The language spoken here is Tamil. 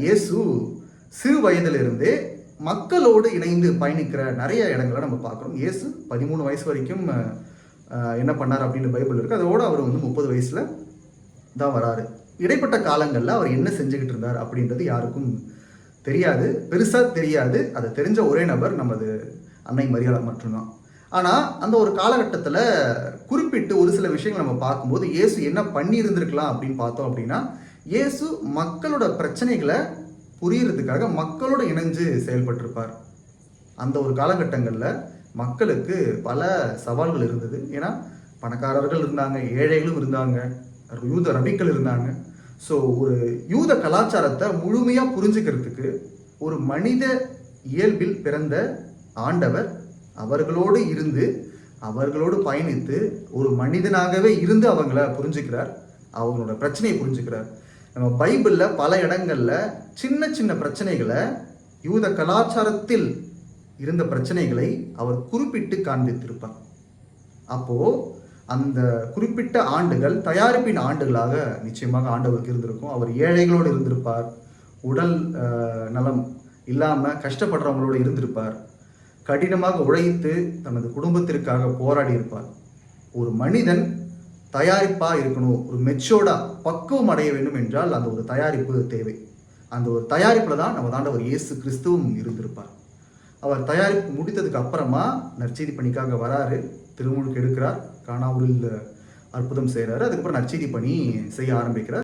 இயேசு சிறு வயதிலிருந்தே மக்களோடு இணைந்து பயணிக்கிற நிறைய இடங்களை நம்ம பார்க்குறோம். இயேசு 13 வயசு வரைக்கும் என்ன பண்ணார் அப்படின்னு பைபிள் இருக்குது. அதோடு அவர் 30 வயசில் தான் வராரு. இடைப்பட்ட காலங்களில் அவர் என்ன செஞ்சுக்கிட்டு இருந்தார் அப்படின்றது யாருக்கும் தெரியாது, பெருசாக தெரியாது. அதை தெரிஞ்ச ஒரே நபர் நமது அன்னை மரியாள் மட்டும்தான். ஆனால் அந்த ஒரு காலகட்டத்தில் குறிப்பிட்டு ஒரு சில விஷயங்கள் நம்ம பார்க்கும்போது இயேசு என்ன பண்ணி இருந்திருக்கலாம் அப்படின்னு பார்த்தோம் அப்படின்னா, இயேசு மக்களோட பிரச்சனைகளை புரியறதுக்காக மக்களோட இணைஞ்சு செயல்பட்டிருப்பார். அந்த ஒரு காலகட்டங்களில் மக்களுக்கு பல சவால்கள் இருந்தது. ஏன்னா பணக்காரர்கள் இருந்தாங்க, ஏழைகளும் இருந்தாங்க, யூத ரபிக்கள் இருந்தாங்க. ஸோ ஒரு யூத கலாச்சாரத்தை முழுமையாக புரிஞ்சுக்கிறதுக்கு ஒரு மனித இயல்பில் பிறந்த ஆண்டவர் அவர்களோடு இருந்து அவர்களோடு பயணித்து ஒரு மனிதனாகவே இருந்து அவங்கள புரிஞ்சுக்கிறார், அவங்களோட பிரச்சனையை புரிஞ்சுக்கிறார். நம்ம பைபிளில் பல இடங்களில் சின்ன சின்ன பிரச்சனைகளை, யூத கலாச்சாரத்தில் இருந்த பிரச்சனைகளை அவர் குறிப்பிட்டு காண்பித்திருப்பார். அப்போது அந்த குறிப்பிட்ட ஆண்டுகள் தயாரிப்பின் ஆண்டுகளாக நிச்சயமாக ஆண்டவருக்கு இருந்திருக்கும். அவர் ஏழைகளோடு இருந்திருப்பார், உடல் நலம் இல்லாமல் கஷ்டப்படுறவங்களோடு இருந்திருப்பார், கடினமாக உழைத்து தனது குடும்பத்திற்காக போராடி இருப்பார். ஒரு மனிதன் தயாரிப்பாக இருக்கணும், ஒரு மெச்சோர்டாக பக்குவம் அடைய வேண்டும் என்றால் அந்த ஒரு தயாரிப்பு தேவை. அந்த ஒரு தயாரிப்பில் தான் நம்ம ஆண்டவர் இயேசு கிறிஸ்துவும் இருந்திருப்பார். அவர் தயாரிப்பு முடித்ததுக்கு அப்புறமா நற்செய்தி பணிக்காக வராரு, திருமுழுக்கு எடுக்கிறார், கானாவூரில் அற்புதம் செய்கிறாரு. அதுக்கப்புறம் நற்செய்தி பணி செய்ய ஆரம்பிக்கிறார்.